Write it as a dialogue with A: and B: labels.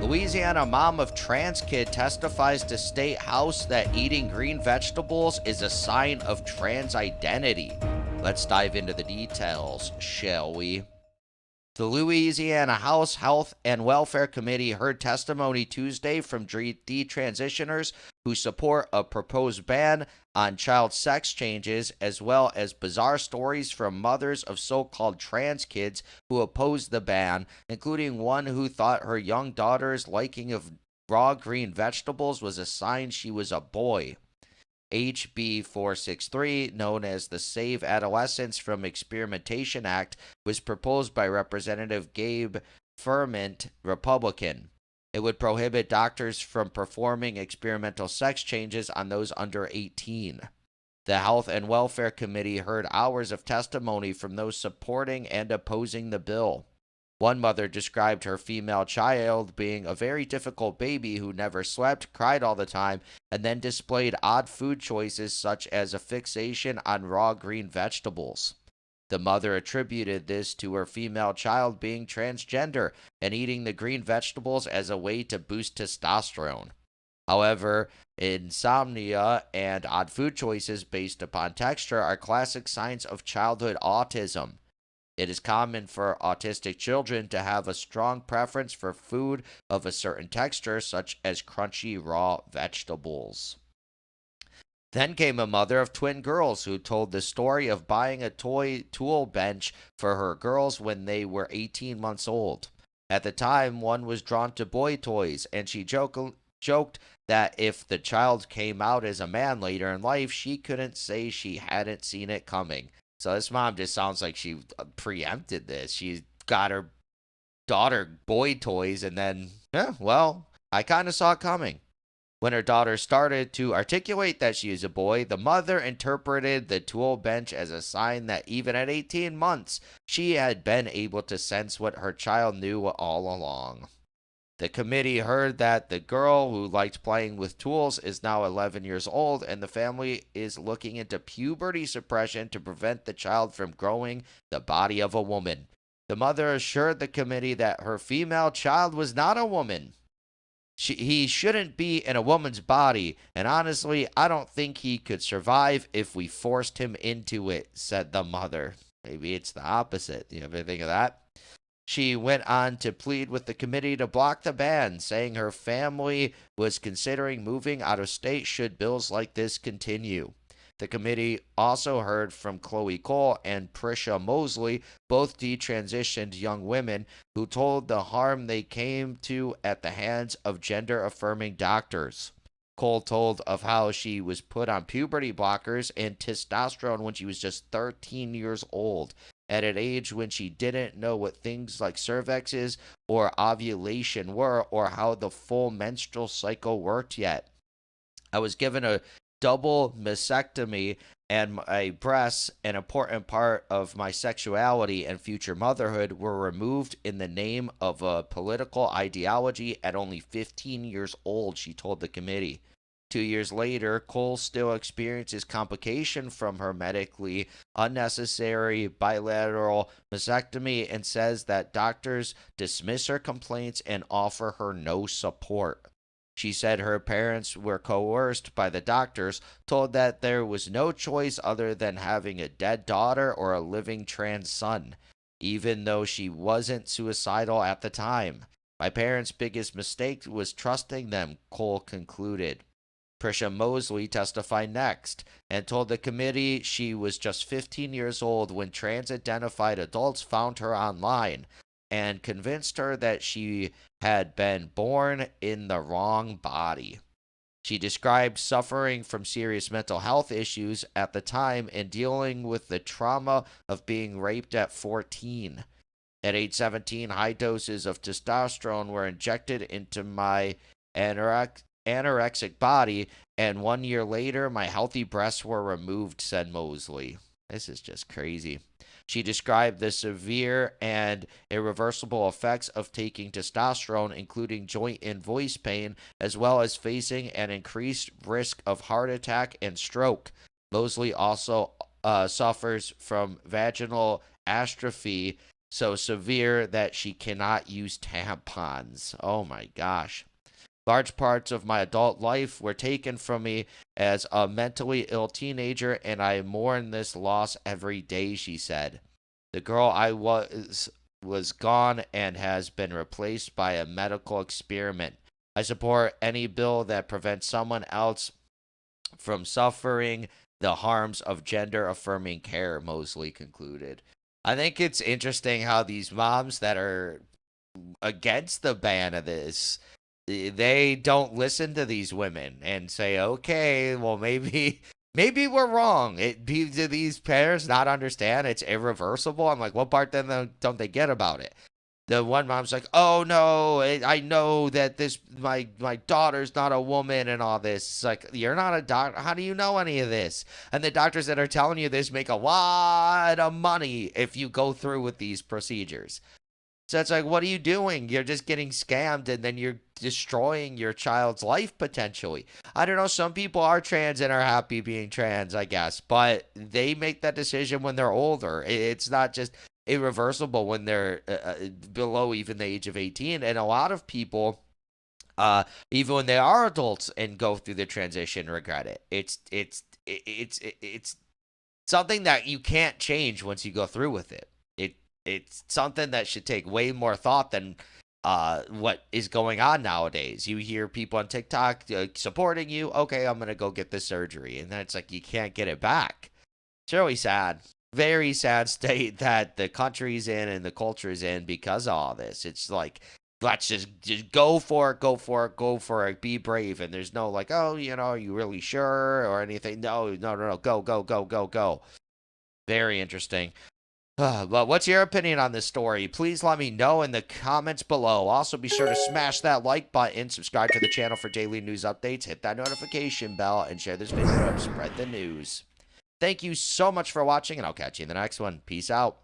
A: Louisiana mom of trans kid testifies to state house that eating green vegetables is a sign of trans identity. Let's dive into the details, shall we? The Louisiana House Health and Welfare Committee heard testimony Tuesday from detransitioners who support a proposed ban on child sex changes, as well as bizarre stories from mothers of so called trans kids who opposed the ban, including one who thought her young daughter's liking of raw green vegetables was a sign she was a boy. HB 463, known as the Save Adolescents from Experimentation Act, was proposed by Representative Gabe Ferment, Republican. It would prohibit doctors from performing experimental sex changes on those under 18. The Health and Welfare Committee heard hours of testimony from those supporting and opposing the bill. One mother described her female child being a very difficult baby who never slept, cried all the time, and then displayed odd food choices such as a fixation on raw green vegetables. The mother attributed this to her female child being transgender and eating the green vegetables as a way to boost testosterone. However, insomnia and odd food choices based upon texture are classic signs of childhood autism. It is common for autistic children to have a strong preference for food of a certain texture, such as crunchy raw vegetables. Then came a mother of twin girls who told the story of buying a toy tool bench for her girls when they were 18 months old. At the time, one was drawn to boy toys, and she joked that if the child came out as a man later in life, she couldn't say she hadn't seen it coming. So this mom just sounds like she preempted this. She got her daughter boy toys, and then, well, I kind of saw it coming. When her daughter started to articulate that she is a boy, the mother interpreted the tool bench as a sign that even at 18 months, she had been able to sense what her child knew all along. The committee heard that the girl who liked playing with tools is now 11 years old, and the family is looking into puberty suppression to prevent the child from growing the body of a woman. The mother assured the committee that her female child was not a woman. He shouldn't be in a woman's body, and honestly, I don't think he could survive if we forced him into it, said the mother. Maybe it's the opposite. You ever think of that? She went on to plead with the committee to block the ban, saying her family was considering moving out of state should bills like this continue. The committee also heard from Chloe Cole and Prisha Mosley, both detransitioned young women, who told the harm they came to at the hands of gender-affirming doctors. Cole told of how she was put on puberty blockers and testosterone when she was just 13 years old, at an age when she didn't know what things like cervixes or ovulation were or how the full menstrual cycle worked yet. I was given a double mastectomy, and my breasts, an important part of my sexuality and future motherhood, were removed in the name of a political ideology at only 15 years old, she told the committee. 2 years later, Cole still experiences complication from her medically unnecessary bilateral mastectomy and says that doctors dismiss her complaints and offer her no support. She said her parents were coerced by the doctors, told that there was no choice other than having a dead daughter or a living trans son, even though she wasn't suicidal at the time. My parents' biggest mistake was trusting them, Cole concluded. Prisha Mosley testified next and told the committee she was just 15 years old when trans-identified adults found her online and convinced her that she had been born in the wrong body. She described suffering from serious mental health issues at the time and dealing with the trauma of being raped at 14. At age 17, high doses of testosterone were injected into my anorexic body, and 1 year later, my healthy breasts were removed, said Mosley. This is just crazy. She described the severe and irreversible effects of taking testosterone, including joint and voice pain, as well as facing an increased risk of heart attack and stroke. Mosley also suffers from vaginal atrophy so severe that she cannot use tampons. Oh my gosh. Large parts of my adult life were taken from me as a mentally ill teenager, and I mourn this loss every day, she said. The girl I was gone and has been replaced by a medical experiment. I support any bill that prevents someone else from suffering the harms of gender affirming care, Mosley concluded. I think it's interesting how these moms that are against the ban of this, they don't listen to these women and say, okay, well, maybe we're wrong. Do these parents not understand it's irreversible? I'm like, what part then don't they get about it? The one mom's like, oh no, I know that this my daughter's not a woman and all this. It's like, you're not a doctor. How do you know any of this? And the doctors that are telling you this make a lot of money if you go through with these procedures. So it's like, what are you doing? You're just getting scammed, and then you're destroying your child's life potentially. I don't know. Some people are trans and are happy being trans, I guess, but they make that decision when they're older. It's not just irreversible when they're below even the age of 18. And a lot of people, even when they are adults and go through the transition, regret it. It's something that you can't change once you go through with it. It's something that should take way more thought than what is going on nowadays. You hear people on TikTok supporting you. Okay, I'm gonna go get this surgery, and then it's like you can't get it back. It's really sad. Very sad state that the country's in and the culture's in because of all this. It's like, let's just go for it, go for it, go for it, be brave. And there's no like, oh, are you really sure or anything? No, no, no, no, go, go, go, go, go. Very interesting. But what's your opinion on this story? Please let me know in the comments below. Also, be sure to smash that like button, subscribe to the channel for daily news updates, hit that notification bell, and share this video to spread the news. Thank you so much for watching, and I'll catch you in the next one. Peace out.